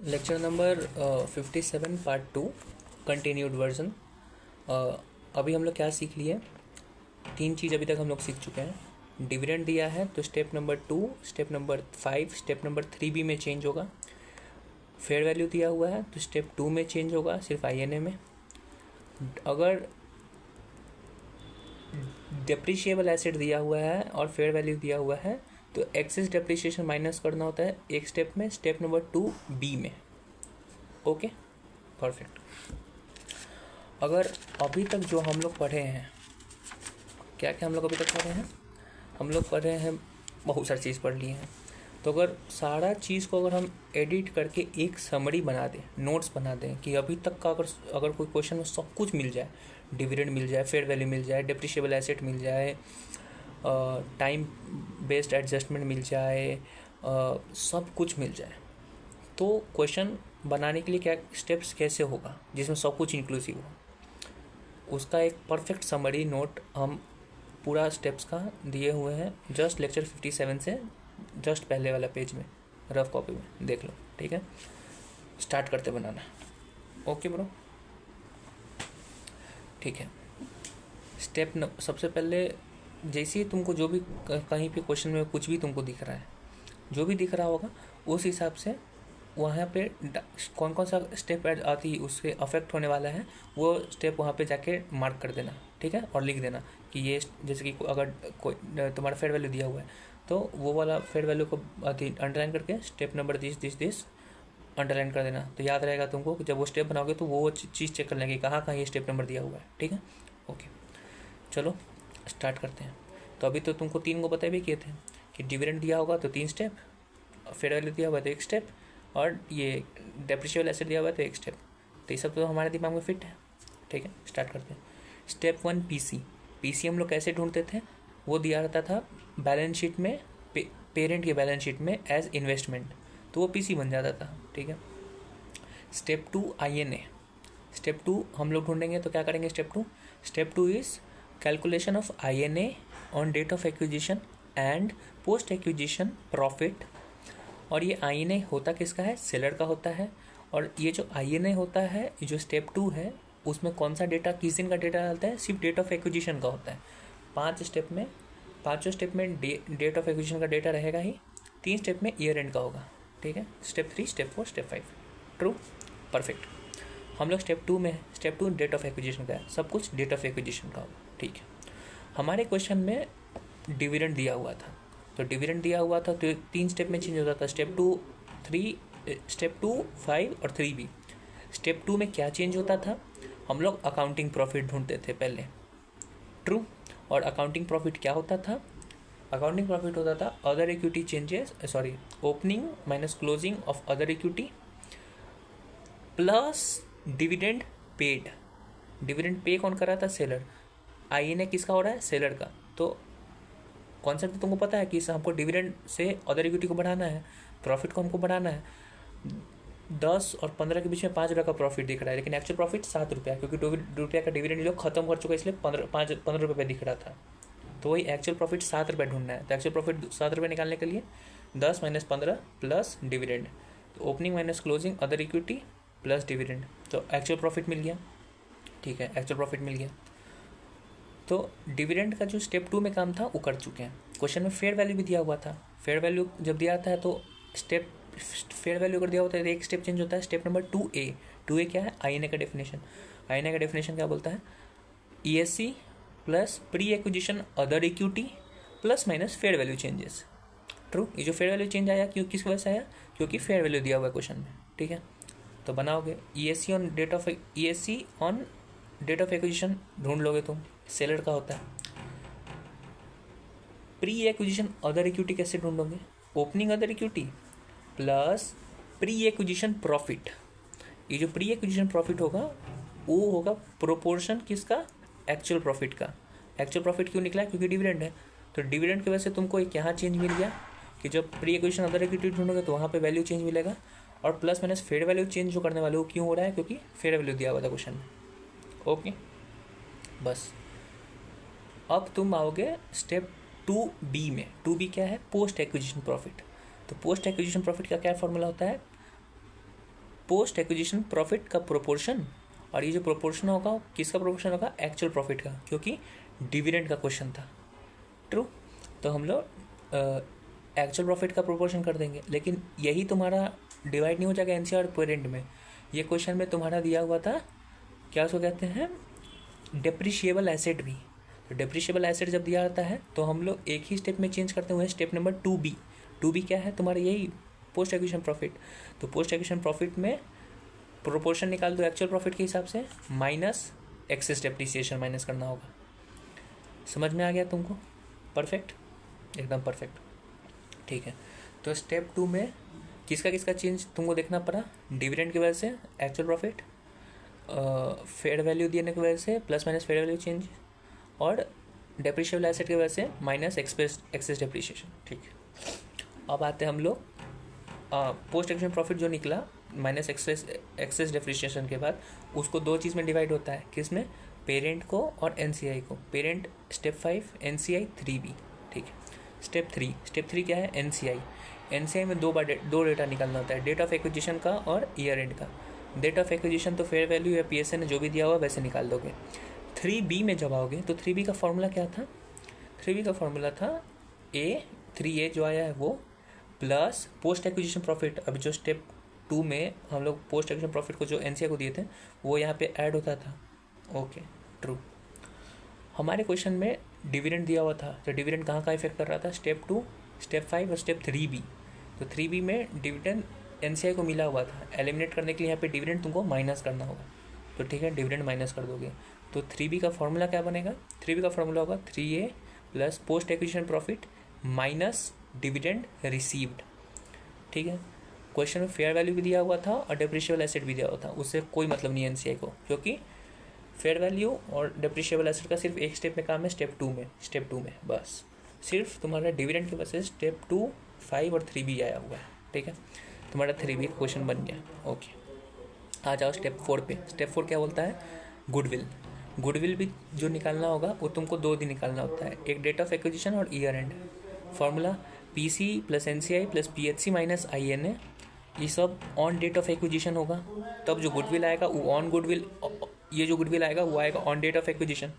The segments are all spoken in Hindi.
Lecture number 57 part 2 continued version. अभी हम लोग क्या सीख लिए? तीन चीज़ अभी तक हम लोग सीख चुके हैं। डिविडेंड दिया है तो step number 2, step number 5, step number 3 भी में चेंज होगा। फेयर वैल्यू दिया हुआ है तो स्टेप 2 में चेंज होगा सिर्फ INA में। अगर डेप्रिशिएबल एसेट दिया हुआ है और फेयर वैल्यू दिया हुआ है तो एक्सेस डेप्रिसिएशन माइनस करना होता है एक स्टेप में, स्टेप नंबर 2B में। Okay, perfect. अगर अभी तक जो हम लोग पढ़े हैं, क्या क्या हम लोग अभी तक पढ़े हैं? हम लोग पढ़े हैं, बहुत सारी चीज़ पढ़ लिए हैं। तो अगर सारा चीज़ को अगर हम एडिट करके एक समरी बना दें, नोट्स बना दें कि अभी तक का अगर कोई क्वेश्चन में सब कुछ मिल जाए, डिविडेंड मिल जाए, फेयर वैल्यू मिल जाए, डेप्रिशिएबल एसेट मिल जाए, टाइम बेस्ड एडजस्टमेंट मिल जाए, सब कुछ मिल जाए, तो क्वेश्चन बनाने के लिए क्या स्टेप्स कैसे होगा जिसमें सब कुछ इंक्लूसिव हो, उसका एक परफेक्ट समरी नोट हम पूरा स्टेप्स का दिए हुए हैं। जस्ट लेक्चर 57 से जस्ट पहले वाला पेज में रफ कॉपी में देख लो, ठीक है। स्टार्ट करते बनाना। ओके ब्रो, ठीक है। सबसे पहले जैसे ही तुमको जो भी कहीं पे क्वेश्चन में कुछ भी तुमको दिख रहा है, जो भी दिख रहा होगा उस हिसाब से वहाँ पे कौन कौन सा स्टेप आती उससे अफेक्ट होने वाला है वो स्टेप वहाँ पे जाके मार्क कर देना, ठीक है। और लिख देना कि ये, जैसे कि अगर कोई तुम्हारा फेयर वैल्यू दिया हुआ है तो वो वाला फेयर वैल्यू को अंडरलाइन करके स्टेप नंबर दिस अंडरलाइन कर देना, तो याद रहेगा तुमको कि जब वो स्टेप बनाओगे तो वो चीज़ चेक कर लेंगे कहाँ कहाँ ये स्टेप नंबर दिया हुआ है, ठीक है। ओके, चलो स्टार्ट करते हैं। तो अभी तो तुमको 3 को बता भी किए थे कि डिविडेंड दिया होगा तो 3 स्टेप, फेयर वैल्यू दिया हुआ तो 1 स्टेप, और ये डेप्रिशिएबल एसेट दिया हुआ तो 1 स्टेप। तो ये सब तो हमारे दिमाग में फिट है, ठीक है। स्टार्ट करते हैं। स्टेप 1 पीसी हम लोग कैसे ढूंढते थे? वो दिया रहता था बैलेंस शीट में, पेरेंट के बैलेंस शीट में एज इन्वेस्टमेंट, तो वो पीसी बन जाता था, ठीक है। Step 2 INA। स्टेप 2 हम लोग ढूंढेंगे तो क्या करेंगे? Step 2 is calculation of INA on date of acquisition and post acquisition profit. और ये INA होता किसका है? सेलर का होता है। और ये जो INA होता है, जो स्टेप 2 है, उसमें कौन सा डेटा, किस दिन का डेटा डालता है? सिर्फ डेट ऑफ एक्विजिशन का होता है। 5 स्टेप में, पाँचों स्टेप में डेट ऑफ एक्विजिशन का डेटा रहेगा ही, 3 स्टेप में ईयर एंड का होगा, ठीक है। Step 3, step 4, step 5। True, perfect. हम लोग स्टेप 2 में है। स्टेप 2 डेट ऑफ एक्विजिशन का है, सब कुछ डेट ऑफ एक्विजिशन का होगा, ठीक है। हमारे क्वेश्चन में डिविडेंड दिया हुआ था, तो डिविडेंड दिया हुआ था तो 3 स्टेप में चेंज होता था, स्टेप 2, 5 और 3B। स्टेप 2 में क्या चेंज होता था? हम लोग अकाउंटिंग प्रॉफिट ढूंढते थे पहले। ट्रू। और अकाउंटिंग प्रॉफिट क्या होता था? अकाउंटिंग प्रॉफिट होता था other equity changes, opening minus closing of other equity plus dividend paid. Dividend pay कौन कर रहा था? सेलर। INA किसका हो रहा है? सेलर का। तो कॉन्सेप्ट तो तुमको पता है कि हमको डिविडेंड से अदर इक्विटी को बढ़ाना है, प्रॉफिट को हमको बढ़ाना है। 10 और 15 के बीच में 5 रुपये का प्रॉफिट दिख रहा है, लेकिन एक्चुअल प्रॉफिट 7 रुपया, क्योंकि 2 रुपया का डिविडेंड जो खत्म कर चुका है, इसलिए 15 रुपये दिख रहा था। तो वही एक्चुअल प्रॉफिट 7 रुपये ढूंढना है। तो एक्चुअल प्रॉफिट 7 रुपये निकालने के लिए 10 माइनस 15 प्लस डिविडेंड, तो opening minus closing other equity plus dividend, तो एक्चुअल प्रॉफिट मिल गया, ठीक है। एक्चुअल प्रॉफिट मिल गया। तो डिविडेंड का जो स्टेप 2 में काम था वो कर चुके हैं। क्वेश्चन में फेयर वैल्यू भी दिया हुआ था। फेयर वैल्यू जब दिया था तो फेयर वैल्यू अगर दिया होता है तो एक स्टेप चेंज होता है, स्टेप नंबर 2A क्या है? INA का डेफिनेशन। INA का डेफिनेशन क्या बोलता है? ESC plus pre acquisition other equity plus minus fair value changes. True. ये जो फेयर वैल्यू चेंज आया क्यों, किस वजह से आया? क्योंकि फेयर वैल्यू दिया हुआ है क्वेश्चन में, ठीक है। तो बनाओगे ESC on date of acquisition ढूंढ लोगे तुम, सेलर का होता है। प्री एक्विजिशन अदर इक्विटी कैसे ढूंढोगे? Opening other equity plus pre acquisition profit. ये जो प्री एक्विजिशन प्रॉफिट होगा वो होगा प्रोपोर्शन किसका? एक्चुअल प्रॉफिट का। एक्चुअल प्रॉफिट क्यों निकला? क्योंकि डिविडेंड है। तो डिविडेंड की वजह से तुमको एक यहाँ चेंज मिल गया कि जब प्री एक्विजिशन अदर इक्विटी ढूंढोगे तो वहाँ पे वैल्यू चेंज मिलेगा। और plus minus fair value change जो करने वाले वो क्यों हो रहा है? क्योंकि फेयर वैल्यू दिया हुआ था क्वेश्चन में। ओके, बस। अब तुम आओगे स्टेप 2B में। 2B क्या है? Post acquisition profit. तो पोस्ट एक्विजिशन प्रॉफिट का क्या फॉर्मूला होता है? पोस्ट एक्विजिशन प्रॉफिट का प्रोपोर्शन, और ये जो प्रोपोर्शन होगा किसका प्रोपोर्शन होगा, एक्चुअल प्रॉफिट का, क्योंकि डिविडेंड का क्वेश्चन था। ट्रू। तो हम लोग एक्चुअल प्रॉफिट का प्रोपोर्शन कर देंगे, लेकिन यही तुम्हारा डिवाइड नहीं हो जाएगा एनसीआर और पेरेंट में। ये क्वेश्चन में तुम्हारा दिया हुआ था, क्या उसको कहते हैं, डेप्रिशिएबल एसेट भी। तो डेप्रिशिएबल एसेट जब दिया जाता है तो हम लोग एक ही स्टेप में चेंज करते हुए स्टेप नंबर 2B। 2B क्या है तुम्हारा, यही पोस्ट एक्विजिशन प्रॉफिट। तो पोस्ट एक्विजिशन प्रॉफिट में प्रोपोर्शन निकाल दो एक्चुअल प्रॉफिट के हिसाब से, माइनस एक्सेस डेप्रिसिएशन माइनस करना होगा। समझ में आ गया तुमको? परफेक्ट, एकदम परफेक्ट। ठीक है, तो स्टेप 2 में किसका किसका चेंज तुमको देखना पड़ा, डिविडेंड की वजह से एक्चुअल प्रॉफिट, फेयर वैल्यू देने की वजह से plus minus fair value change, और डेप्रिशिएबल एसेट की वजह से माइनस एक्सेस डेप्रिसिएशन। ठीक है, अब आते हैं हम लोग पोस्ट एक्विजिशन प्रॉफिट जो निकला माइनस एक्सेस डेप्रिसिएशन के बाद, उसको दो चीज़ में डिवाइड होता है, किस में, पेरेंट को और एनसीआई को। Parent step 5, NCI 3B। ठीक है, स्टेप 3 क्या है, एनसीआई। एनसीआई में दो डेटा निकालना होता है, डेट ऑफ एक्विजिशन का और ईयर एंड का। डेट ऑफ एक्विजिशन तो फेयर वैल्यू या पीएसए ने जो भी दिया हुआ वैसे निकाल दोगे। 3B में जब आओगे तो 3B का फॉर्मूला क्या था, 3B का फॉर्मूला था 3A जो आया है वो, प्लस पोस्ट एक्विजिशन प्रॉफिट। अभी जो स्टेप 2 में हम लोग पोस्ट एक्विजिशन प्रॉफिट को जो एनसीआई को दिए थे वो यहाँ पे ऐड होता था। Okay, true. हमारे क्वेश्चन में डिविडेंड दिया हुआ था, तो डिविडेंड कहाँ का इफेक्ट कर रहा था, स्टेप 2, स्टेप 5 और स्टेप 3B। तो 3B में डिविडेंड एनसीआई को मिला हुआ था, एलिमिनेट करने के लिए यहाँ पे डिविडेंड तुमको माइनस करना होगा। तो ठीक है, डिविडेंड माइनस कर दोगे तो 3B का फॉर्मूला क्या बनेगा, 3B का फॉर्मूला होगा 3A plus post acquisition profit minus dividend received. ठीक है, क्वेश्चन में फेयर वैल्यू भी दिया हुआ था और डेप्रिशिएबल एसेट भी दिया हुआ था, उससे कोई मतलब नहीं है एनसीआई को, क्योंकि फेयर वैल्यू और डेप्रिशिएबल एसेट का सिर्फ एक स्टेप में काम है, स्टेप 2 में बस सिर्फ तुम्हारा डिविडेंड की वजह से स्टेप 2, 5 और 3B आया हुआ है। ठीक है, तुम्हारा 3B क्वेश्चन बन गया। ओके, आ जाओ स्टेप 4 पे। स्टेप 4 क्या बोलता है, गुडविल। गुडविल भी जो निकालना होगा वो तुमको 2 दिन निकालना होता है, एक डेट ऑफ एक्विजिशन और year and. Formula PC plus NCI plus PHC minus INA, ये सब ऑन डेट ऑफ एक्विजिशन होगा, तब जो गुडविल आएगा वो ऑन गुडविल, ये जो गुडविल आएगा वो आएगा on date of acquisition,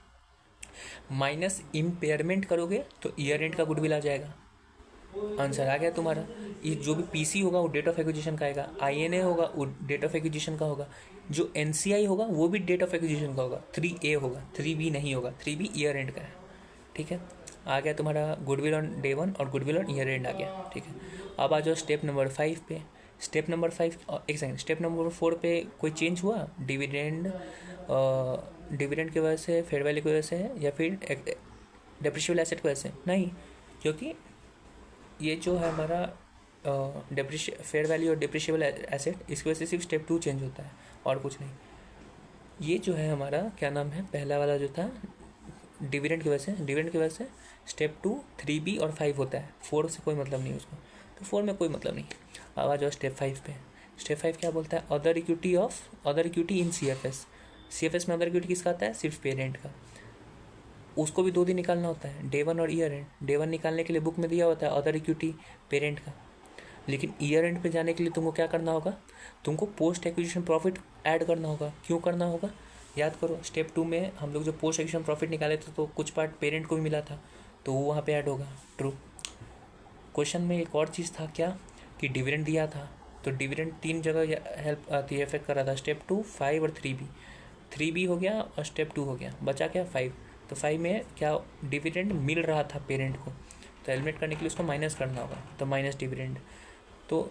minus impairment करोगे तो ईयर एंड का गुडविल आ जाएगा। आंसर आ गया तुम्हारा। ये जो भी PC होगा वो डेट ऑफ एक्विजिशन का आएगा, INA होगा वो डेट ऑफ एक्विजिशन का होगा, जो NCI होगा वो भी डेट ऑफ एक्विजिशन का होगा, 3A होगा, 3B नहीं होगा, 3B ईयर एंड का है। ठीक है, आ गया तुम्हारा गुडविल ऑन डे 1 और गुडविल ऑन ईयर एंड आ गया। ठीक है, अब आ जाओ स्टेप नंबर 5 पे। स्टेप नंबर 5, एक सेकंड, स्टेप नंबर 4 पे कोई चेंज हुआ, डिविडेंड की वजह से, फेयर वैल्यू की वजह से है, या फिर डेप्रिशिएबल एसेट की वजह से, नहीं, क्योंकि ये जो है हमारा फेयर वैल्यू और डेप्रिशिएबल एसेट, इसकी वजह से सिर्फ स्टेप 2 चेंज होता है और कुछ नहीं। ये जो है हमारा क्या नाम है, पहला वाला जो था डिविडेंड की वजह से स्टेप 2, 3B और 5 होता है, 4 से कोई मतलब नहीं उसको, तो 4 में कोई मतलब नहीं। अब आ जाओ स्टेप 5 पे। स्टेप 5 क्या बोलता है, अदर इक्विटी इन CFS में अदर इक्विटी किसका आता है, सिर्फ पेरेंट का। उसको भी 2 दिन निकालना होता है, डे 1 और ईयर एंड। डे 1 निकालने के लिए बुक में दिया होता है अदर इक्विटी पेरेंट का, लेकिन ईयर एंड पे जाने के लिए तुमको क्या करना होगा, तुमको पोस्ट एक्विजिशन प्रॉफिट ऐड करना होगा। क्यों करना होगा, याद करो, स्टेप 2 में हम लोग जो पोस्ट एक्विजिशन प्रॉफिट निकाले थे तो कुछ पार्ट पेरेंट को भी मिला था, तो वो वहाँ पे ऐड होगा। ट्रू। क्वेश्चन में एक और चीज़ था क्या, कि डिविडेंड दिया था, तो डिविडेंड 3 जगह हेल्प आती है, इफेक्ट कर रहा था, स्टेप 2, 5 और 3B। 3B हो गया और स्टेप 2 हो गया, बचा क्या, 5। तो 5 में क्या डिविडेंड मिल रहा था पेरेंट को, तो एलिमिनेट करने के लिए उसको माइनस करना होगा, तो माइनस डिविडेंड। तो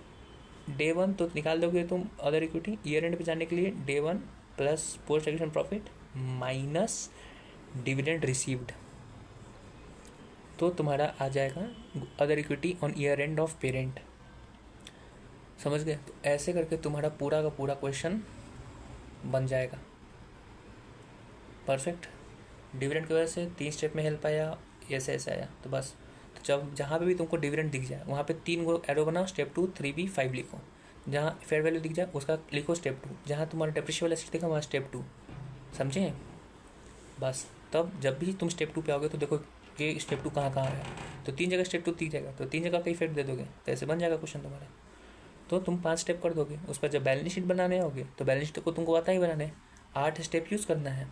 डे 1 तो निकाल दोगे तुम अदर इक्विटी, ईयर एंड पे जाने के लिए day 1 plus post acquisition profit minus dividend received, तो तुम्हारा आ जाएगा other equity on year end of parent. समझ गए? तो ऐसे करके तुम्हारा पूरा का पूरा क्वेश्चन बन जाएगा। परफेक्ट। डिविडेंड की वजह से 3 स्टेप में हेल्प आया, ऐसे आया, तो बस। तो जब जहाँ पे भी तुमको डिविडेंड दिख जाए वहाँ पे 3 गो एरो बनाओ, स्टेप 2, 3B, 5 लिखो। जहाँ फेयर वैल्यू दिख जाए उसका लिखो स्टेप 2, जहाँ तुम्हारा डेप्रिशिएबल एसेट दिखा वहाँ स्टेप 2। समझे? बस। तब जब भी तुम स्टेप 2 पे आओगे तो देखो कि स्टेप 2 कहाँ है, तो 3 जगह स्टेप 2 दिख जाएगा, तो 3 जगह का इफेक्ट दे दोगे, तो ऐसे बन जाएगा क्वेश्चन तुम्हारा। तो तुम 5 स्टेप कर दोगे। उस पर जब बैलेंस शीट बनाने आओगे तो बैलेंस शीट को तुमको आता ही बनाने, 8 स्टेप यूज़ करना है।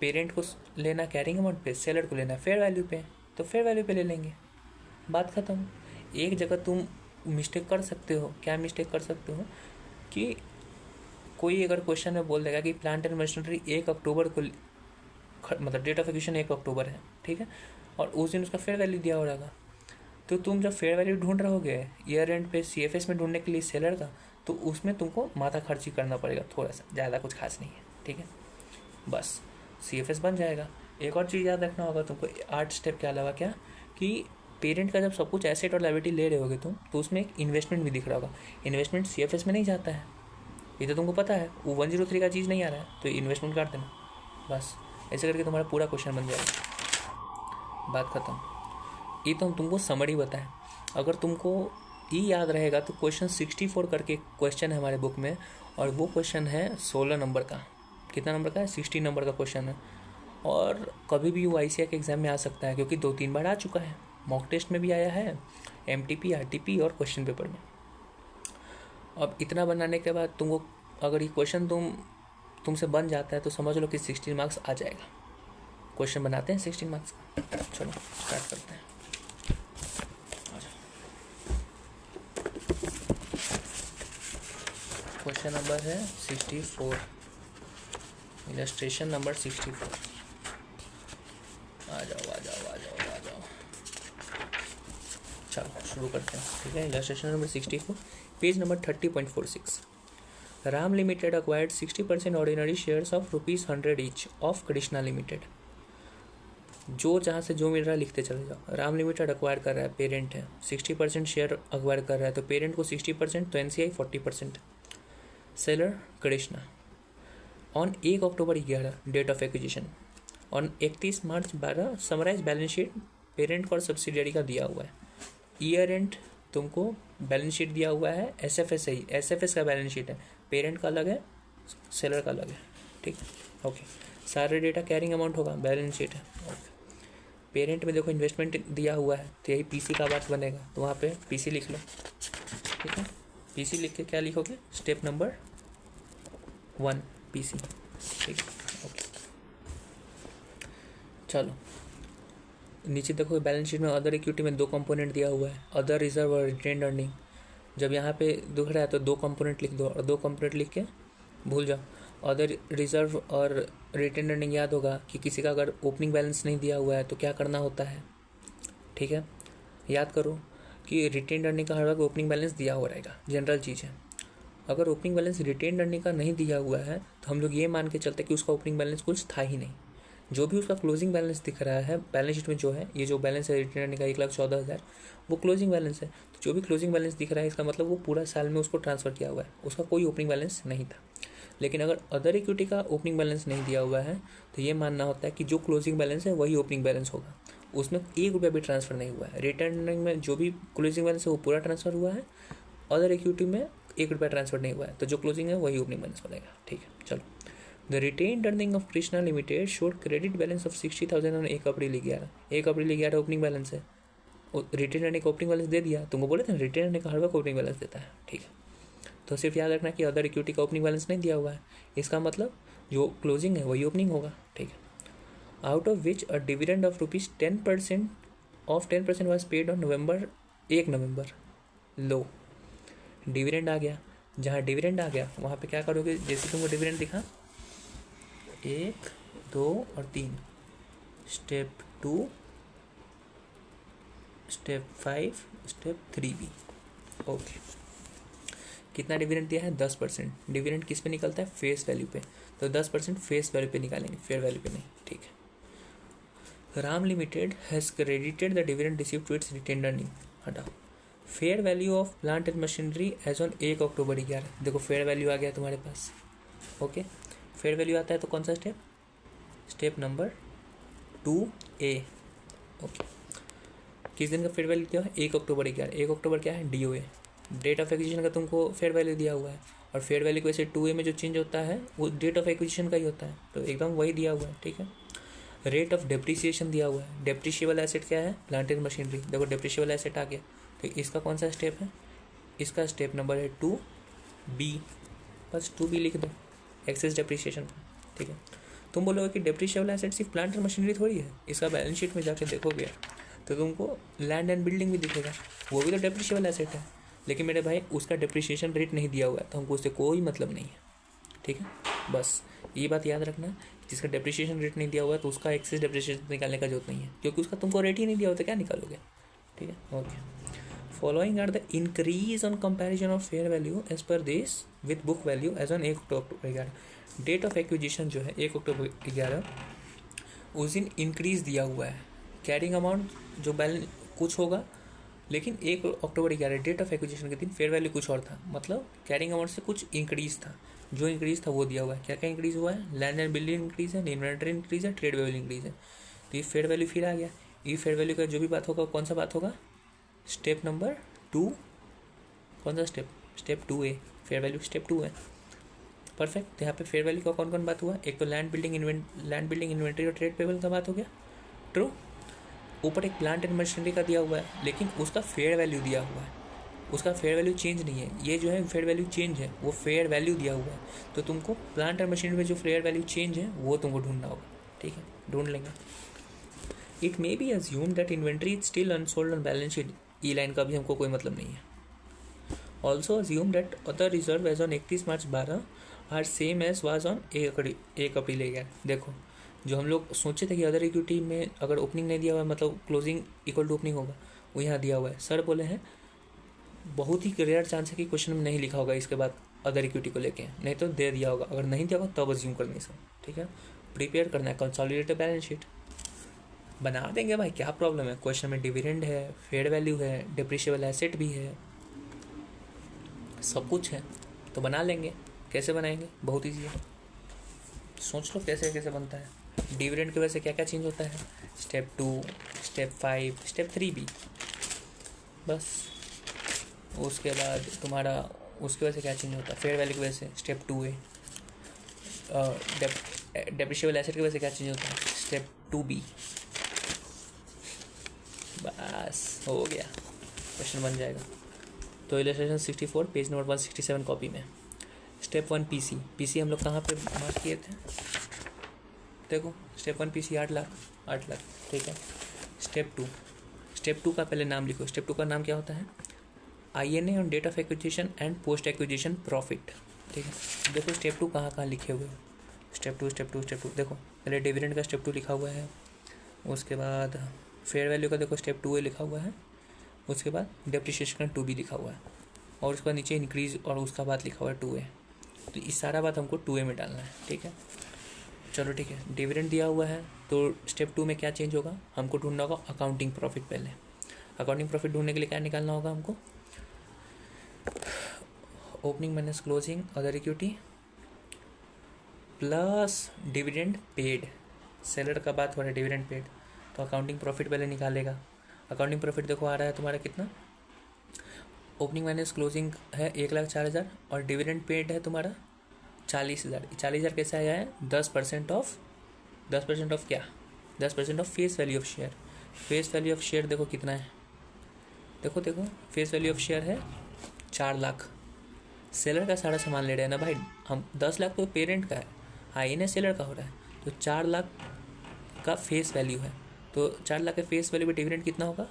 पेरेंट को लेना कैरिंग अमाउंट पे, सेलर को लेना फेयर वैल्यू पे, तो फेयर वैल्यू पे ले लेंगे, बात ख़त्म। एक जगह तुम मिस्टेक कर सकते हो, क्या मिस्टेक कर सकते हो कि कोई अगर क्वेश्चन में बोल देगा कि प्लांट एंड मशीनरी 1 अक्टूबर को, मतलब डेट ऑफ एक्विजिशन 1 अक्टूबर है, ठीक है, और उस दिन उसका फेयर वैल्यू दिया हो रहेगा, तो तुम जब फेयर वैल्यू ढूंढ रहोगे ईयर एंड पे CFS में ढूंढने के लिए सेलर का, तो उसमें तुमको माथा खर्ची करना पड़ेगा थोड़ा सा, ज़्यादा कुछ खास नहीं है, ठीक है, बस CFS बन जाएगा। एक और चीज़ याद रखना होगा तुमको 8 स्टेप के अलावा, क्या कि पेरेंट का जब सब कुछ एसेट और लायबिलिटी ले रहे होगे तुम, तो उसमें एक इन्वेस्टमेंट भी दिख रहा होगा। इन्वेस्टमेंट CFS में नहीं जाता है, ये तो तुमको पता है, वो 103 का चीज़ नहीं आ रहा है, तो इन्वेस्टमेंट काट देना, बस ऐसे करके तुम्हारा पूरा क्वेश्चन बन जाएगा, बात खत्म। ये तो हम तुमको समरी बताएं। अगर तुमको ये याद रहेगा तो क्वेश्चन 64 करके क्वेश्चन है हमारे बुक में, और वो क्वेश्चन है 16 नंबर का। कितना नंबर का है? 60 नंबर का क्वेश्चन है, और कभी भी वो ICAI के एग्ज़ाम में आ सकता है, क्योंकि 2-3 बार आ चुका है, मॉक टेस्ट में भी आया है, MTP, RTP और क्वेश्चन पेपर में। अब इतना बनाने के बाद तुमको अगर ये क्वेश्चन तुमसे बन जाता है तो समझ लो कि 16 मार्क्स आ जाएगा। क्वेश्चन बनाते हैं 16 मार्क्स का, चलो स्टार्ट करते हैं। क्वेश्चन नंबर है 64, इलस्ट्रेशन नंबर 64। आ जाओ। चलो शुरू करते हैं, ठीक है। Illustration number 64, page number 30.46। Ram limited acquired 60% ordinary shares of ₹100 each of Krishna limited. जो जहाँ से जो मिल रहा है लिखते चले जाओ। राम लिमिटेड अक्वायर कर रहा है, पेरेंट है, 60% शेयर अक्वायर कर रहा है, तो पेरेंट को 60%, तो NCI 40%। Seller Krishna. On 1 October 11 date of acquisition, on 31 March 12 summarise balance sheet parent और सब्सिडियरी का दिया हुआ है। ईयर एंड तुमको बैलेंस शीट दिया हुआ है, SFS है, SFS का बैलेंस शीट है, पेरेंट का अलग है, सेलर का अलग है, ठीक, ओके। सारे डेटा कैरिंग अमाउंट होगा, बैलेंस शीट है, ओके। पेरेंट में देखो इन्वेस्टमेंट दिया हुआ है, तो यही PC का बात बनेगा, तो वहाँ पे PC लिख लो, ठीक है। PC लिख के क्या लिखोगे? स्टेप नंबर 1 PC, ठीक, ओके। चलो नीचे देखो बैलेंस शीट में अदर इक्विटी में 2 कंपोनेंट दिया हुआ है, अदर रिजर्व और रिटेन्ड अर्निंग। जब यहाँ पे दिख रहा है तो 2 कंपोनेंट लिख दो, और 2 कंपोनेंट लिख के भूल जाओ। अदर रिजर्व और रिटेन्ड अर्निंग याद होगा कि किसी का अगर ओपनिंग बैलेंस नहीं दिया हुआ है तो क्या करना होता है, ठीक है। याद करो कि रिटेन्ड अर्निंग का हर वक्त ओपनिंग बैलेंस दिया हुआ रहेगा, जनरल चीज़ है। अगर ओपनिंग बैलेंस रिटेन्ड अर्निंग का नहीं दिया हुआ है तो हम लोग ये मान के चलते कि उसका ओपनिंग बैलेंस कुछ था ही नहीं। जो भी उसका क्लोजिंग बैलेंस दिख रहा है बैलेंस शीट में, जो है ये जो बैलेंस है रिटेन्ड अर्निंग का 1,14,000, वो क्लोजिंग बैलेंस है। तो जो भी क्लोजिंग बैलेंस दिख रहा है इसका मतलब वो पूरा साल में उसको ट्रांसफ़र किया हुआ है, उसका कोई ओपनिंग बैलेंस नहीं था। लेकिन अगर अदर इक्विटी का ओपनिंग बैलेंस नहीं दिया हुआ है तो ये मानना होता है कि जो क्लोजिंग बैलेंस है वही ओपनिंग बैलेंस होगा, उसमें 1 रुपया भी ट्रांसफ़र नहीं हुआ है। रिटेन्ड अर्निंग में जो भी क्लोजिंग बैलेंस है वो पूरा ट्रांसफ़र हुआ है, अदर इक्विटी में 1 रुपया ट्रांसफ़र नहीं हुआ है, तो जो क्लोजिंग है वही ओपनिंग बैलेंस बनेगा, ठीक है। चलो, the retained earning of Krishna limited showed credit balance of 60,000 on 1 April 11। 1 April 11 opening balance है, रिटेन्ड अर्निंग का ओपनिंग बैलेंस दे दिया। तुमको बोले थे ना रिटेन्ड अर्निंग का हर वक्त ओपनिंग बैलेंस देता है, ठीक है। तो सिर्फ याद रखना कि अदर इक्विटी का ओपनिंग बैलेंस नहीं दिया हुआ है, इसका मतलब जो क्लोजिंग है वही ओपनिंग होगा, ठीक है। Out of which a dividend of ₹10% was paid on 1 November. लो, डिविडेंड आ गया, जहाँ डिविडेंड आ गया वहाँ पे क्या करोगे? जैसे तुमको डिविडेंड दिखा 1, 2 और 3, स्टेप 2, स्टेप 5, स्टेप 3 भी, ओके। कितना डिविडेंड दिया है? 10%। डिविडेंड किस पे निकलता है? फेस वैल्यू पे, तो 10% फेस वैल्यू पे निकालेंगे, फेयर वैल्यू पे नहीं, ठीक है। Ram limited has credited the dividend received to its retained earning. हटाओ। Fair value of plant and machinery as on 1 October 11। देखो फेयर वैल्यू आ गया तुम्हारे पास, ओके। फेयर वैल्यू आता है तो कौन सा step? Step number 2A, okay. किस दिन का फेयर वैल्यू दिया है? 1 अक्टूबर 11। 1 अक्टूबर क्या है? DOA, डेट ऑफ एक्विजिशन का तुमको फेयर वैल्यू दिया हुआ है, और फेयर वैल्यू को वैसे 2A में जो चेंज होता है वो डेट ऑफ एक्विजिशन का ही होता है, तो एकदम वही दिया हुआ है, ठीक है। रेट ऑफ डेप्रिसिएशन दिया हुआ है। डेप्रिशिएबल एसेट क्या है? Plant and machinery. देखो डेप्रिशिएबल एसेट आ गया, तो इसका कौन सा स्टेप है? इसका स्टेप नंबर है 2B, बस 2B लिख दो एक्सेस डेप्रिसिएशन, ठीक है। तुम बोलोगे कि डेप्रिशिएबल एसेट सिर्फ प्लांट एंड मशीनरी थोड़ी है, इसका बैलेंस शीट में जाके देखोगे तो तुमको लैंड एंड बिल्डिंग भी दिखेगा, वो भी तो डेप्रिशिएबल एसेट है। लेकिन मेरे भाई उसका डेप्रिसिएशन रेट नहीं दिया हुआ है, तो हमको उससे कोई मतलब नहीं है, ठीक है। बस ये बात याद रखना, जिसका डेप्रिसिएशन रेट नहीं दिया हुआ है तो उसका एक्सेस डेप्रिसिएशन निकालने का जरूरत नहीं है, क्योंकि उसका तुमको रेट ही नहीं दिया होता, क्या निकालोगे, ठीक है। Okay, following are the increase on comparison of fair value as per this with book value as on 1 October 11। Date of acquisition जो है 1 अक्टूबर 11, उस दिन इंक्रीज दिया हुआ है। कैरिंग अमाउंट जो बैलेंस कुछ होगा, लेकिन 1 अक्टूबर 11 डेट ऑफ एक्विजिशन के दिन फेयर वैल्यू कुछ और था, मतलब कैरिंग अमाउंट से कुछ इंक्रीज था, जो इंक्रीज था वो दिया हुआ है। क्या क्या इंक्रीज हुआ है? लैंड एंड बिल्डिंग इंक्रीज है, इन्वेंटरी इंक्रीज है, ट्रेड वेबल इंक्रीज है। तो ये फेयर वैल्यू फिर आ गया। ये फेयर वैल्यू का जो भी बात होगा, कौन सा बात होगा? स्टेप नंबर 2, कौन सा step? Step 2A, fair value step 2 है। परफेक्ट। तो यहाँ पे फेयर वैल्यू का कौन कौन बात हुआ? एक तो लैंड बिल्डिंग इन्वेंटरी और ट्रेड पेबल का बात हो गया, ट्रू। ऊपर एक प्लांट एंड मशीनरी का दिया हुआ है, लेकिन उसका फेयर वैल्यू दिया हुआ है, उसका फेयर वैल्यू चेंज नहीं है। ये जो है फेयर वैल्यू चेंज है, वो फेयर वैल्यू दिया हुआ है। तो तुमको प्लांट एंड मशीनरी में जो फेयर वैल्यू चेंज है वो तुमको ढूंढना होगा, ठीक है, ढूंढ लेंगे। It may be assume that inventory is still unsold on balance sheet, E line का भी हमको कोई मतलब नहीं है। Also assume that other reserve as on 31 March 12 are same as was on 1 April 11। देखो, जो हम लोग सोचे थे कि अदर इक्विटी में अगर ओपनिंग नहीं दिया हुआ है, मतलब क्लोजिंग इक्वल टू ओपनिंग होगा, वो यहाँ दिया हुआ है। सर बोले हैं बहुत ही रेयर चांस है कि क्वेश्चन में नहीं लिखा होगा इसके बाद अदर इक्विटी को लेके, नहीं तो दे दिया होगा। अगर नहीं दिया होगा तब अज्यूम करनी सर, ठीक है। प्रिपेयर करना है कंसोलिडेटेड बैलेंस शीट, बना देंगे भाई, क्या प्रॉब्लम है। क्वेश्चन में डिविडेंड है, फेयर वैल्यू है, डेप्रिशिएबल एसेट भी है, सब कुछ है, तो बना लेंगे। कैसे बनाएंगे? बहुत ईजी है, सोच लो कैसे कैसे बनता है। डिविडेंड की वजह से क्या क्या चेंज होता है? स्टेप 2, स्टेप 5, स्टेप 3 भी, बस। उसके बाद तुम्हारा उसकी वजह से क्या चेंज होता है? फेयर वैल्यू की वजह से स्टेप 2A। डेप्रिशिएबल एसेट की वजह से क्या चेंज होता है? Step 2B। बस हो गया, क्वेश्चन बन जाएगा। तो इलस्ट्रेशन 64 पेज नंबर 167 कॉपी में। स्टेप 1 पीसी हम लोग कहाँ पे मार्क किए थे? देखो, स्टेप 1 पीसी 8 लाख, ठीक है। स्टेप 2 का पहले नाम लिखो। स्टेप 2 का नाम क्या होता है? INA on date of acquisition and post acquisition profit, ठीक है। देखो स्टेप 2 कहाँ कहाँ लिखे हुए हैं। स्टेप टू देखो, पहले डिविडेंड का स्टेप 2 लिखा हुआ है, उसके बाद फेयर वैल्यू का देखो स्टेप 2A लिखा हुआ है, उसके बाद डेप्रिसिएशन का 2B लिखा हुआ है, और उसके बाद नीचे इंक्रीज और उसका बात लिखा हुआ है 2A। तो इस सारा बात हमको 2A में डालना है, ठीक है। चलो ठीक है, डिविडेंड दिया हुआ है, तो स्टेप 2 में क्या चेंज होगा? हमको ढूंढना होगा अकाउंटिंग प्रॉफिट। पहले अकाउंटिंग प्रॉफिट ढूंढने के लिए क्या निकालना होगा हमको? Opening minus closing other equity plus dividend paid. Seller का बात हो रहा है, डिविडेंड पेड, तो अकाउंटिंग प्रॉफिट पहले निकालेगा। अकाउंटिंग प्रॉफिट देखो आ रहा है तुम्हारा कितना? ओपनिंग माइनस क्लोजिंग है 1,04,000 और डिविडेंड पेड है तुम्हारा 40,000। 40,000 कैसे आया है? 10% ऑफ क्या? 10% of face value of share. Face value of share देखो कितना है, देखो फेस वैल्यू ऑफ शेयर है 4 लाख। सेलर का सारा सामान ले रहे हैं ना भाई हम, 10 लाख तो पेरेंट का है, INA सेलर का हो रहा है, तो 4 लाख का फेस वैल्यू है। तो 4 लाख के फेस वैल्यू पे डिविडेंड कितना होगा?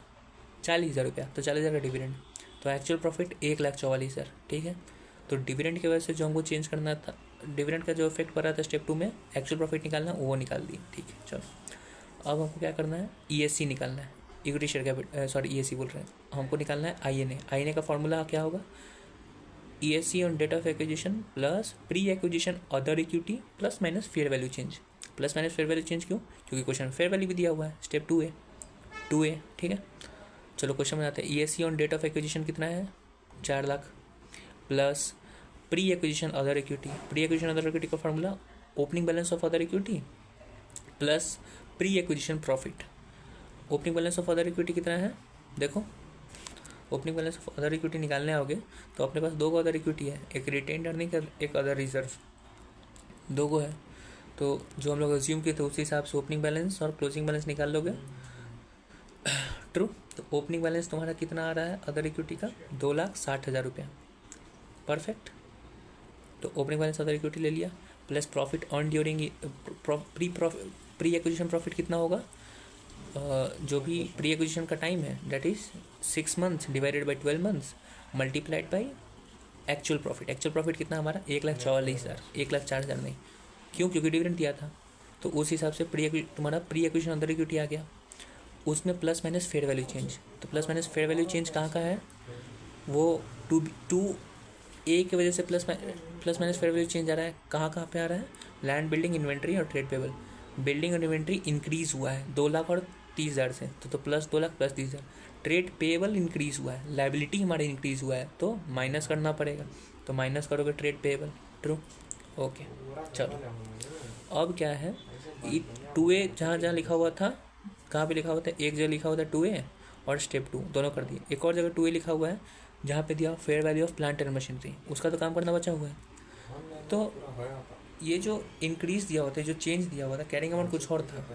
40,000 रुपया, तो 40,000 का डिविडेंड, तो एक्चुअल प्रॉफिट 1,44,000, ठीक है। तो डिविडेंड की वजह से जो हमको चेंज करना था, डिविडेंड का जो इफेक्ट पड़ रहा था स्टेप 2 में, एक्चुअल प्रॉफिट निकालना, वो निकाल दी, ठीक है। चलो अब हमको क्या करना है? ESC निकालना है, equity share capital, sorry ESC बोल रहे हैं, हमको निकालना है INA का फॉर्मूला क्या होगा? ESC on date of acquisition plus pre acquisition other equity plus minus fair value change. Plus minus fair value change क्यों? क्योंकि क्वेश्चन फेयर वैल्यू भी दिया हुआ है, स्टेप 2A, ठीक है। चलो क्वेश्चन में आते हैं। ESC on date of acquisition कितना है? 4 lakh plus pre acquisition other equity. Pre acquisition other equity का formula opening balance of other equity plus pre acquisition profit. Opening balance of other equity कितना है? देखो, opening balance of other equity निकालने आओगे तो अपने पास 2 अदर इक्विटी है, एक रिटेन्ड अर्निंग, एक अदर रिजर्व, 2 है। तो जो हम लोग अज्यूम किए थे उसी हिसाब से ओपनिंग बैलेंस और क्लोजिंग बैलेंस निकाल लोगे, ट्रू। तो ओपनिंग बैलेंस तुम्हारा कितना आ रहा है अदर इक्विटी का, 2,60,000 रुपया। परफेक्ट। तो ओपनिंग बैलेंस अदर इक्विटी ले लिया, plus profit earn during pre acquisition profit कितना होगा, जो भी प्री एक्विजिशन का टाइम है that is 6 months divided by 12 months multiplied by actual profit. Actual profit कितना हमारा 1,44,000, 1,04,000 नहीं, क्यों, क्योंकि डिविडेंड दिया था। तो उस हिसाब से तुम्हारा प्री एक्विजिशन अंदर इक्विटी आ गया, उसमें plus minus fair value change. तो plus minus fair value change कहाँ का है, वो टू ए की वजह से plus minus fair value change आ रहा है। कहाँ कहाँ पे आ रहा है, लैंड, बिल्डिंग, इन्वेंट्री और ट्रेड पेबल। बिल्डिंग और इन्वेंट्री इंक्रीज हुआ है 2,00,000 और 30,000 से, तो plus 2,00,000 plus 30,000। Trade payable increase हुआ है, लाइबिलिटी हमारे इंक्रीज हुआ है, तो माइनस करना पड़ेगा, तो माइनस करोगे ट्रेड पेबल। True, okay. चलो अब क्या है, 2A जहाँ जहाँ लिखा हुआ था, कहाँ पे लिखा हुआ था, एक जगह लिखा हुआ था 2A और स्टेप 2 दोनों कर दिए। एक और जगह 2A लिखा हुआ है जहाँ पे दिया fair value of plant and machinery, उसका तो काम करना बचा हुआ है। तो ये जो इंक्रीज दिया हुआ था, जो चेंज दिया हुआ था, कैरिंग अमाउंट कुछ और था,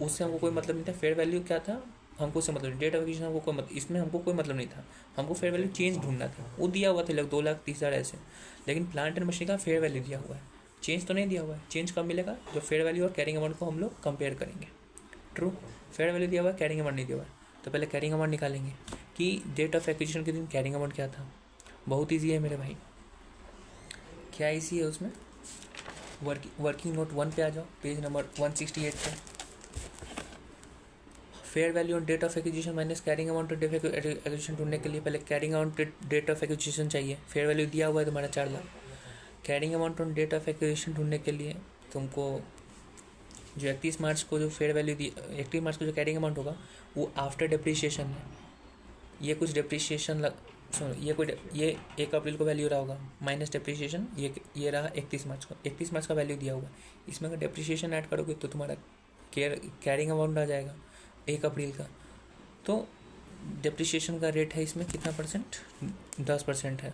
उससे हमको कोई मतलब नहीं था। फेयर वैल्यू क्या था, हमको उससे मतलब नहीं। डेट ऑफ एक्विजिशन हमको कोई मतलब, इसमें हमको कोई मतलब नहीं था, हमको फेयर वैल्यू चेंज ढूंढना था। वो दिया हुआ था लगभग 2,30,000 ऐसे, लेकिन प्लांट एंड मशीन का फेयर वैल्यू दिया हुआ है, चेंज तो नहीं दिया हुआ है। चेंज कब मिलेगा, जो फेयर वैल्यू और कैरिंग अमाउंट को हम लोग कंपेयर करेंगे। ट्रू, फेयर वैल्यू दिया हुआ है, कैरिंग अमाउंट नहीं दिया हुआ है, तो पहले कैरिंग अमाउंट निकालेंगे कि डेट ऑफ एक्विजिशन के दिन कैरिंग अमाउंट क्या था। बहुत ईजी है मेरे भाई। क्या ईजी है उसमें, वर्किंग नोट 1 पे आ जाओ, पेज नंबर 168 पे। Fair value on date of acquisition minus carrying amount of date acquisition ढूंढने के लिए पहले carrying amount date of acquisition चाहिए। फेयर वैल्यू दिया हुआ है तुम्हारा 4,00,000। Carrying amount on date of acquisition ढूंढने के लिए तुमको जो 31 मार्च को जो फेयर वैल्यू दी, 31 मार्च को जो कैरिंग अमाउंट होगा वो आफ्टर डिप्रिशिएशन है। ये कुछ डिप्रिशिएशन सुनो, ये 1 अप्रैल को वैल्यू रहा होगा माइनस डिप्रिशिएशन, ये रहा 31 मार्च को। 31 मार्च का वैल्यू दिया होगा, इसमें अगर डिप्रिशिएशन ऐड करोगे तो तुम्हारा कैरिंग अमाउंट आ जाएगा 1 अप्रैल का। तो डिप्रिशिएशन का रेट है इसमें कितना परसेंट, 10% है।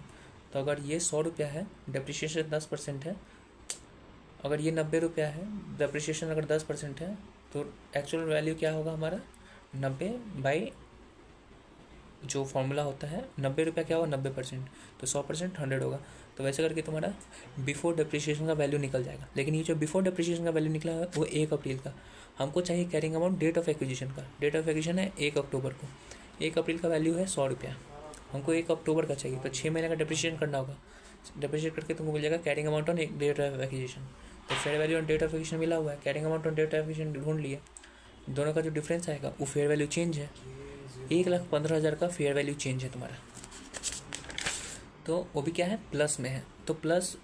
तो अगर ये 100 रुपया है, डिप्रिशिएशन 10% है, अगर ये 90 रुपया है, डिप्रिशिएशन अगर 10% है, तो एक्चुअल वैल्यू क्या होगा हमारा, 90 बाई जो फॉर्मूला होता है 90 रुपया क्या होगा 90%, तो 100% 100 होगा। तो वैसे करके तुम्हारा बिफोर डिप्रिशिएशन का वैल्यू निकल जाएगा। लेकिन ये जो बिफोर डिप्रिशिएशन का वैल्यू निकला है वो 1 अप्रैल का। हमको चाहिए carrying amount date of acquisition का। डेट ऑफ एक्विजिशन है 1 अक्टूबर को, 1 अप्रैल का वैल्यू है 100 रुपया, हमको 1 अक्टूबर का चाहिए, तो 6 महीने का डिप्रिशिएशन करना होगा। डिप्रिशिएट करके तुमको मिल जाएगा carrying amount on date of acquisition. तो fair value on date of acquisition मिला हुआ है, carrying amount on date of acquisition ढूंढ लिए, दोनों का जो डिफरेंस आएगा वो फेयर वैल्यू चेंज है। 1,15,000 का फेयर वैल्यू चेंज है तुम्हारा, तो वो भी क्या है, प्लस में है। तो प्लस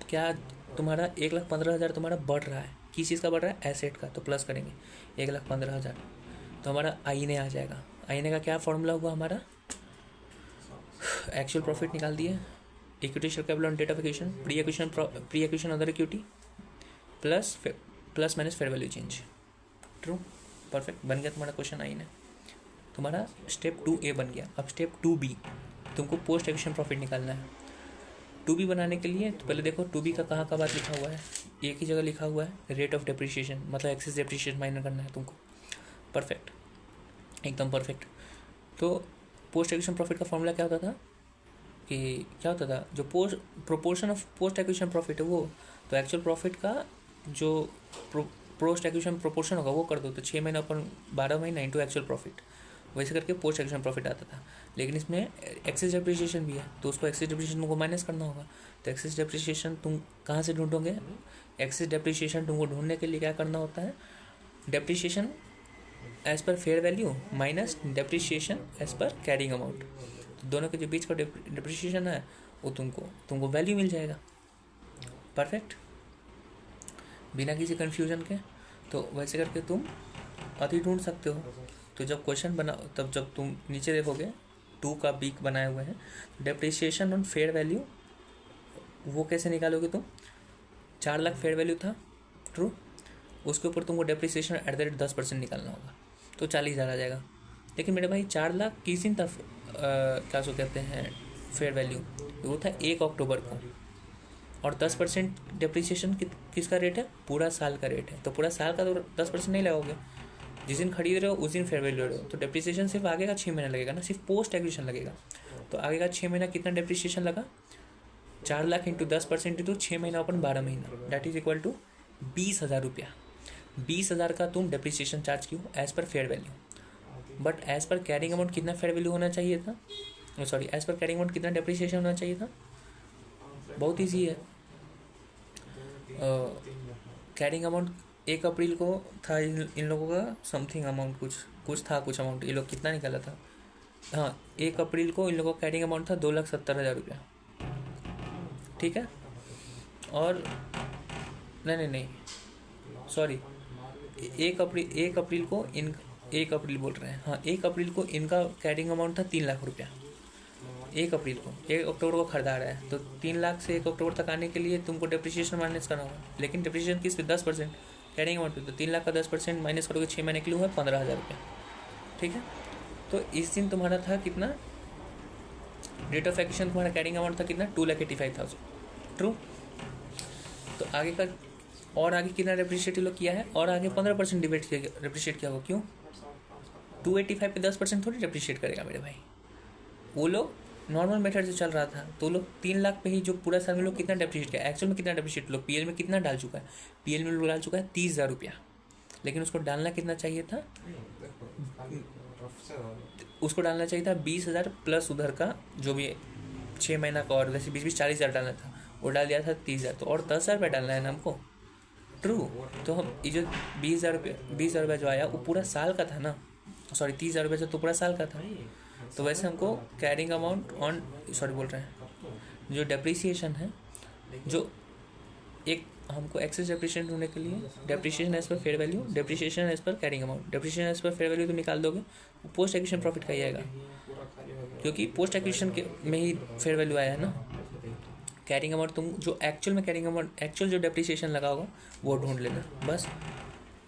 क्या, तुम्हारा 1,15,000 तुम्हारा बढ़ रहा है, किस चीज़ का बढ़ रहा है, एसेट का, तो प्लस करेंगे 1,15,000, तो हमारा आईने आ जाएगा। आईने का क्या फॉर्मूला हुआ हमारा, एक्चुअल प्रॉफिट निकाल दिए, equity share capital on date of acquisition, pre acquisition other equity plus minus fair value change. True, perfect, बन गया तुम्हारा क्वेश्चन आईने। तुम्हारा स्टेप 2A बन गया। अब स्टेप 2B, तुमको पोस्ट एक्विजिशन प्रॉफिट निकालना है। 2B बनाने के लिए तो पहले देखो 2B का कहाँ का बात लिखा हुआ है, एक ही जगह लिखा हुआ है, रेट ऑफ डिप्रिशिएशन, मतलब एक्सेस डिप्रिशिएशन माइनस करना है तुमको। परफेक्ट, एकदम परफेक्ट। तो पोस्ट एक्विजिशन प्रॉफिट का फॉर्मूला क्या होता था, कि क्या होता था, जो proportion of post acquisition profit है वो, तो एक्चुअल प्रॉफिट का जो पोस्ट एक्विजिशन प्रोपोर्शन होगा वो कर दो, तो 6 महीना अपन 12 महीना इंटू एक्चुअल प्रॉफिट, वैसे करके पोस्ट एक्विजिशन प्रॉफिट आता था। लेकिन इसमें एक्सेस डेप्रिसिएशन भी है, तो उसको एक्सेस डेप्रिसिएशन को माइनस करना होगा। तो एक्सेस डेप्रिसिएशन तुम कहाँ से ढूंढोगे, एक्सेस डेप्रिसिएशन तुमको ढूंढने के लिए क्या करना होता है, डेप्रिसिएशन एज पर fair value minus depreciation as per carrying amount, तो दोनों के जो बीच का डेप्रिसिएशन है वो तुमको वैल्यू मिल जाएगा। परफेक्ट, बिना किसी कन्फ्यूजन के। तो वैसे करके तुम अति ढूंढ सकते हो। तो जब क्वेश्चन बना, तब जब तुम नीचे देखोगे 2 का बीक बनाए हुए हैं, डेप्रिसिएशन ऑन फेयर वैल्यू वो कैसे निकालोगे तुम, 4,00,000 फेयर वैल्यू था, ट्रू, उसके ऊपर तुमको डेप्रिसिएशन एट द रेट 10% निकालना होगा, तो 40,000 आ जाएगा। लेकिन मेरे भाई 4,00,000 किस दिन तक क्या सो कहते हैं फेयर वैल्यू, वो था 1 अक्टूबर को, और 10% डेप्रिसिएशन किसका रेट है, पूरा साल का रेट है, तो पूरा साल का तो 10% नहीं लगाओगे, जिस दिन खरीद रहे हो उस दिन फेयर वैल्यू ले रहे हो, तो डेप्रिसिएशन सिर्फ आगे का 6 महीना लगेगा ना, सिर्फ पोस्ट एक्विजिशन लगेगा। तो आगे का 6 महीना कितना डेप्रिसिएशन लगा, 4 लाख इंटू 10% इंटू 6 महीना अपन 12 महीना, दैट इज इक्वल टू 20,000 रुपया। 20,000 का तुम डेप्रिसिएशन चार्ज क्यों, एज पर fair value. But as per carrying amount कितना फेयर वैल्यू होना चाहिए था, sorry as per carrying amount कितना डेप्रिसिएशन होना चाहिए था। बहुत ईजी है। कैरिंग अमाउंट 1 अप्रैल को था इन लोगों का समथिंग अमाउंट, कुछ अमाउंट, ये लोग कितना निकाला था। हाँ, 1 अप्रैल को इन लोगों का कैरिंग अमाउंट था 2,70,000 रुपया, ठीक है। और नहीं सॉरी, 1 अप्रैल को 1 अप्रैल बोल रहे हैं, हाँ 1 अप्रैल को इनका कैरिंग अमाउंट था 3 लाख रुपया। 1 अप्रैल को, 1 अक्टूबर को खरीदा रहा है, तो 3 लाख से 1 अक्टूबर तक आने के लिए तुमको डेप्रिसिएशन माइनस करना होगा। लेकिन डेप्रिसिएशन किस पे, 10% कैरिंग अमाउंट पे, तो 3 लाख का 10% माइनस करोगे 6 महीने के लिए हुआ 15,000 रुपया, ठीक है। तो इस दिन तुम्हारा था कितना, डेट ऑफ एक्विजिशन तुम्हारा कैरिंग अमाउंट था कितना, 2,85,000, ट्रू। तो आगे का और आगे कितना डेप्रिशिएट लोग किया है, और आगे 15% डेप्रिशिएट किया होगा। क्यों, 285 पे 10% थोड़ी डेप्रिशिएट करेगा मेरे भाई। वो लोग नॉर्मल मेथड से चल रहा था, तो लोग 3 लाख पे ही जो पूरा साल में लोग कितना डेप्रिशिएट किया, एक्चुअल में कितना डेप्रिशिएट लोग पीएल में कितना डाल चुका है, पीएल में लोग डाल चुका है 30,000 रुपया। लेकिन उसको डालना कितना चाहिए था, उसको डालना चाहिए था 20,000 प्लस उधर का जो भी 6 महीना का, और वैसे 20-20 40,000 डालना था, वो डाल दिया था 30,000, तो और 10,000 रुपया डालना है ना हमको, ट्रू। तो हम ये जो 20,000 रुपया जो आया वो पूरा साल का था ना, सॉरी 30,000 रुपया तो पूरा साल का था। तो वैसे हमको कैरिंग अमाउंट ऑन, सॉरी बोल रहे हैं, जो डेप्रिसिएशन है, जो एक हमको एक्सेस डेप्रिसिएशन होने के लिए डेप्रिसिएशन एज पर fair value, depreciation as per carrying amount, depreciation as पर फेयर वैल्यू तो निकाल दोगे, पोस्ट एक्विजिशन प्रॉफिट का ही आएगा, क्योंकि पोस्ट एक्विजिशन के में ही फेयर वैल्यू आया है ना। कैरिंग अमाउंट तुम जो एक्चुअल में कैरिंग अमाउंट, एक्चुअल जो डेप्रिसिएशन लगा होगा वो ढूंढ लेना बस।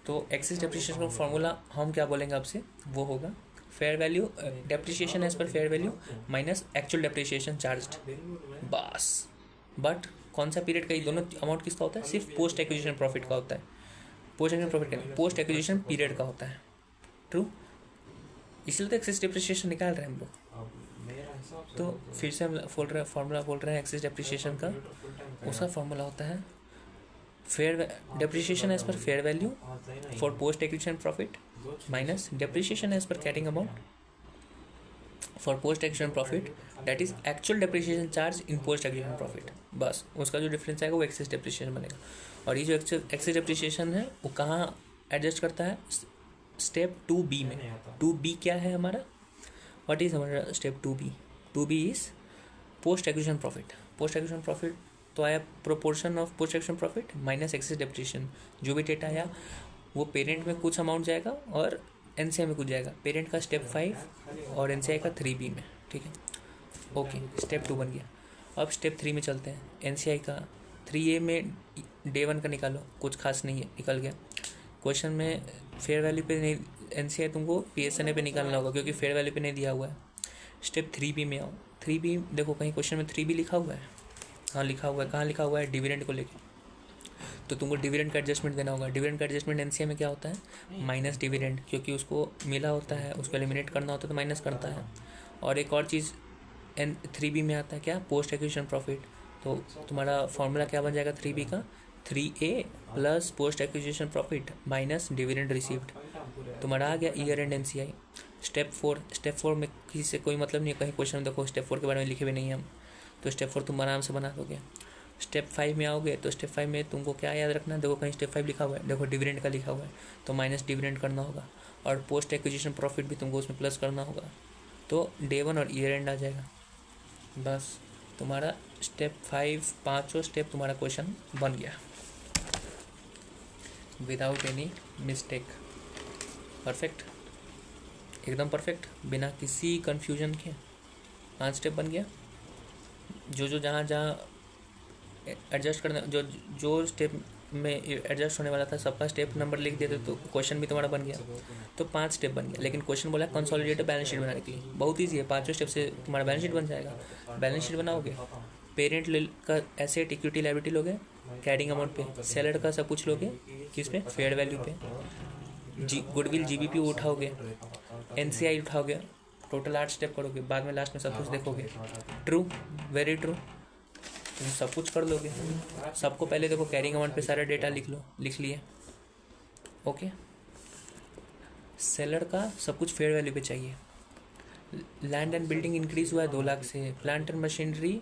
तो एक्सेस डेप्रिसिएशन का फॉर्मूला हम क्या बोलेंगे आपसे, वो होगा फेयर वैल्यू, डेप्रिसिएशन एज पर fair value minus actual depreciation charged, बस। बट कौन सा पीरियड का, ये दोनों अमाउंट किसका होता है, सिर्फ पोस्ट एक्विजिशन प्रॉफिट का होता है। पोस्ट एक्विजिशन प्रॉफिट का, पोस्ट एक्विजिशन पीरियड का होता है, ट्रू। इसलिए तो एक्सेस डेप्रिसिएशन निकाल रहे हैं हम लोग। तो फिर से हम फॉर्मूला बोल रहे हैं एक्सेस डेप्रिसिएशन का, उसका फॉर्मूला होता है फेयर डेप्रिसिएशन एज पर fair value for post acquisition profit minus depreciation as per carrying amount for post acquisition profit, that is actual depreciation charge in post acquisition profit. बस उसका जो डिफरेंस आएगा वो एक्सेस डेप्रिसिएशन बनेगा। और ये जो एक्सेस डेप्रिसिएशन है वो कहाँ एडजस्ट करता है, स्टेप 2B में। 2B क्या है हमारा, व्हाट इज हमारा step 2B। 2B is post acquisition profit. Post acquisition profit तो आया proportion of post acquisition profit minus excess depreciation. जो भी डेटा आया वो पेरेंट में कुछ अमाउंट जाएगा और एनसीआई में कुछ जाएगा। पेरेंट का स्टेप 5 और एनसीआई का 3B में, ठीक है। ओके, स्टेप 2 बन गया। अब स्टेप 3 में चलते हैं। एनसीआई का 3A में डे 1 का निकालो, कुछ खास नहीं है, निकल गया। क्वेश्चन में फेयर वैल्यू पे नहीं, एनसीआई तुमको पीएसएनए पे निकालना होगा क्योंकि फेयर वैल्यू पे नहीं दिया हुआ है। स्टेप 3B में आओ। 3B देखो कहीं क्वेश्चन में 3B लिखा हुआ है, हाँ लिखा हुआ है। कहाँ लिखा हुआ है, डिविडेंड को लेके, तो तुमको डिविडेंड का एडजस्टमेंट देना होगा। डिविडेंड का एडजस्टमेंट एनसीआई में क्या होता है, माइनस डिविडेंड, क्योंकि उसको मिला होता है, उसको एलिमिनेट करना होता है तो माइनस करता है। और एक और चीज़ 3B में आता है क्या, पोस्ट एक्विजिशन प्रॉफिट। तो तुम्हारा फॉर्मूला क्या बन जाएगा 3B का, 3A plus post acquisition profit minus dividend received. तुम्हारा आ गया ईयर एंड एनसीआई। स्टेप 4 में किसी से कोई मतलब नहीं है, कहीं क्वेश्चन देखो स्टेप 4 के बारे में लिखे हुए नहीं हैं हम, तो स्टेप 4 तुम आराम से बना दोगे। स्टेप 5 में आओगे तो स्टेप 5 में तुमको क्या याद रखना है, देखो कहीं स्टेप 5 लिखा हुआ है, देखो डिविडेंड का लिखा हुआ है तो माइनस डिविडेंड करना होगा, और पोस्ट एक्विजिशन प्रॉफिट भी तुमको उसमें प्लस करना होगा। तो डे 1 और ईयर एंड आ जाएगा। बस तुम्हारा स्टेप 5 पाँचों स्टेप तुम्हारा क्वेश्चन बन गया विदाउट एनी मिस्टेक। परफेक्ट, एकदम परफेक्ट, बिना किसी कन्फ्यूजन के 5 स्टेप बन गया। जो जहाँ एडजस्ट करना, जो स्टेप में एडजस्ट होने वाला था सबका स्टेप नंबर लिख देते तो क्वेश्चन भी तुम्हारा बन गया। तो 5 स्टेप बन गया। लेकिन क्वेश्चन बोला कंसोलिडेटेड बैलेंस शीट बनाने के लिए, बहुत ईजी है, 5 स्टेप से तुम्हारा बैलेंस शीट बन जाएगा। बैलेंस शीट बनाओगे, पेरेंट का एसेट इक्विटी लायबिलिटी लोगे कैरिंग अमाउंट पे, सेलर का सब कुछ लोगे किस पे, फेयर वैल्यू पे। गुडविल जीबीपी उठाओगे, एनसीआई उठाओगे, टोटल 8 स्टेप करोगे, बाद में लास्ट में सब कुछ देखोगे। ट्रू, वेरी ट्रू, तुम सब कुछ कर लोगे। सबको पहले देखो कैरिंग अमाउंट पे सारा डेटा लिख लिए। ओके, सेलर का सब कुछ फेयर वैल्यू पे चाहिए। लैंड एंड बिल्डिंग इंक्रीज हुआ है 2 लाख से। प्लांट एंड मशीनरी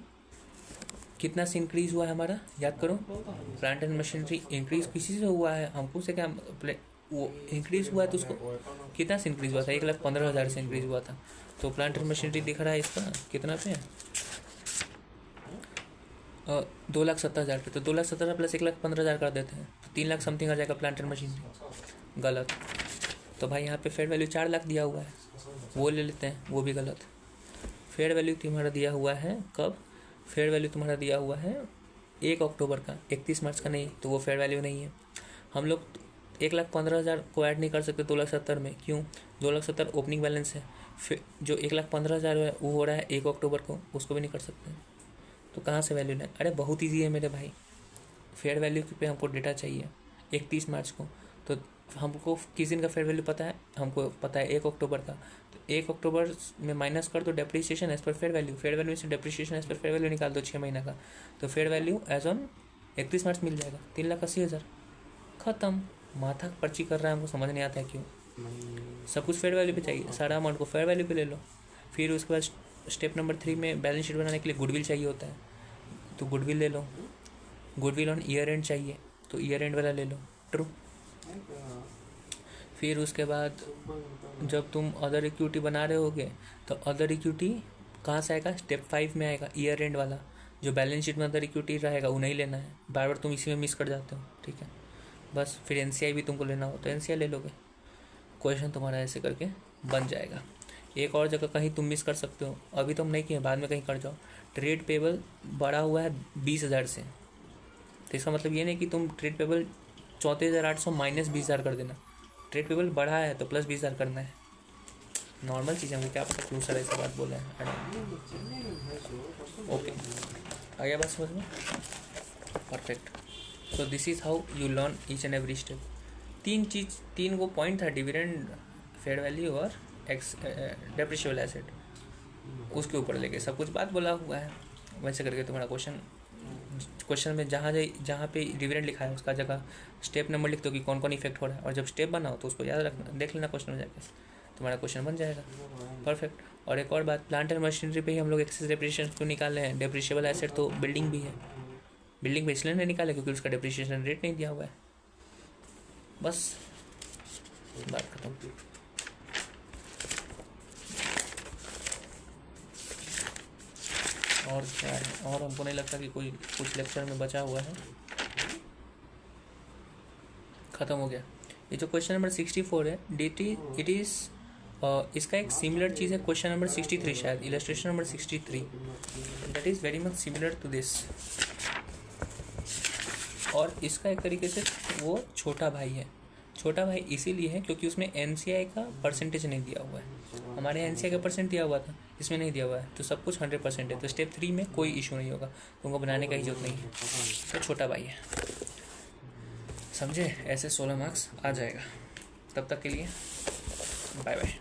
कितना से इंक्रीज हुआ है हमारा, याद करो। प्लांट एंड मशीनरी इंक्रीज किसी से हुआ है, हमको से क्या वो इंक्रीज हुआ है तो उसको कितना से इंक्रीज हुआ था, 1,15,000 से इंक्रीज हुआ था। तो प्लांट एंड मशीनरी दिख रहा है इसका कितना पे, 2,70,000 पे। तो 2,70,000 प्लस 1,15,000 कर देते हैं तो 3 लाख समथिंग आ जाएगा प्लांट एंड मशीनरी। गलत। तो भाई यहाँ पे फेयर वैल्यू 4 लाख दिया हुआ है, वो ले लेते हैं, वो भी गलत। फेयर वैल्यू तुम्हारा दिया हुआ है कब, फेयर वैल्यू तुम्हारा दिया हुआ है 1 अक्टूबर का, 31 मार्च का नहीं, तो वो फेयर वैल्यू नहीं है। हम लोग 1,15,000 को ऐड नहीं कर सकते 2,70,000 में, क्यों, 2,70,000 ओपनिंग बैलेंस है। फिर जो 1,15,000 है वो हो रहा है 1 अक्टूबर को, उसको भी नहीं कर सकते। तो कहाँ से वैल्यू लें, अरे बहुत ईजी है मेरे भाई। फेयर वैल्यू पे हमको डेटा चाहिए 31 मार्च को, तो हमको किस दिन का फेयर वैल्यू पता है, हमको पता है 1 अक्टूबर का। तो 1 अक्टूबर में माइनस कर दो डेप्रिसिएशन एज पर फेयर वैल्यू, फेयर वैल्यू से डेप्रिसिएशन एज पर फेयर वैल्यू निकाल दो 6 महीना का, तो fair value as on 31 March मिल जाएगा 3,80,000। खत्म। माथा पर्ची कर रहा है, हमको समझ नहीं आता है क्यों। सब कुछ फेयर वैल्यू पे चाहिए, सारा अमाउंट को फेयर वैल्यू पे ले लो। फिर उसके बाद स्टेप नंबर 3 में बैलेंस शीट बनाने के लिए गुडविल चाहिए होता है, तो गुडविल ले लो। गुडविल ऑन ईयर एंड चाहिए तो ईयर एंड वाला ले लो। ट्रू। फिर उसके बाद जब तुम अदर इक्विटी बना रहे होगे तो अदर इक्विटी कहाँ से आएगा, स्टेप 5 में आएगा, ईयर एंड वाला। जो बैलेंस शीट में अदर इक्विटी रहेगा वो नहीं लेना है, बार बार तुम इसी में मिस कर जाते हो, ठीक है। बस फिर एनसीआई भी तुमको लेना हो तो एनसीआई ले लोगे। क्वेश्चन तुम्हारा ऐसे करके बन जाएगा। एक और जगह कहीं तुम मिस कर सकते हो, अभी तुम नहीं किए, बाद में कहीं कर जाओ। ट्रेड पेबल बढ़ा हुआ है 20,000 से, तो इसका मतलब ये नहीं कि तुम ट्रेड पेबल 34,800 माइनस 20,000 कर देना। ट्रेड पेबल बढ़ा है तो प्लस 20,000 करना है, नॉर्मल चीज़ है। मुझे क्या पता क्यों सर ऐसी बात बोले हैं। ओके, आ गया बात समझ में, perfect. So this is how you learn each and every step. 3 को पॉइंट था, डिविडेंड, फेयर वैल्यू और डेप्रिशिएबल एसेट, उसके ऊपर लेके सब कुछ बात बोला हुआ है। वैसे करके तुम्हारा क्वेश्चन में जहाँ पे डिविडेंड लिखा है उसका जगह स्टेप नंबर लिख दो कि कौन कौन इफेक्ट हो रहा है, और जब स्टेप बनाओ तो उसको याद रखना, देख लेना क्वेश्चन में जाकर, तुम्हारा क्वेश्चन बन जाएगा। परफेक्ट। और एक और बात, प्लांट एंड मशीनरी पे ही हम लोग एक्सेस डेप्रिसिएशन क्यों निकाल रहे हैं, डेप्रिशिएबल एसेट तो बिल्डिंग भी है, बिल्डिंग पे इसलिए नहीं निकाले क्योंकि उसका डेप्रिसिएशन रेट नहीं दिया हुआ है। बस बात खत्म। और क्या है, और हमको नहीं लगता कि कोई कुछ लेक्चर में बचा हुआ है, ख़त्म हो गया। ये जो क्वेश्चन नंबर 64 है, इट इज़ इसका एक सिमिलर चीज़ है क्वेश्चन नंबर 63, शायद illustration number 63, that is very much similar to this. और इसका एक तरीके से वो छोटा भाई है। छोटा भाई इसीलिए है क्योंकि उसमें एनसीआई का परसेंटेज नहीं दिया हुआ है। हमारे एनसीआई का परसेंट दिया हुआ था, इसमें नहीं दिया हुआ है, तो सब कुछ 100% है। तो स्टेप 3 में कोई इशू नहीं होगा, तुमको बनाने का ही जरूरत नहीं है, तो छोटा भाई है, समझे। ऐसे 16 मार्क्स आ जाएगा। तब तक के लिए बाय बाय।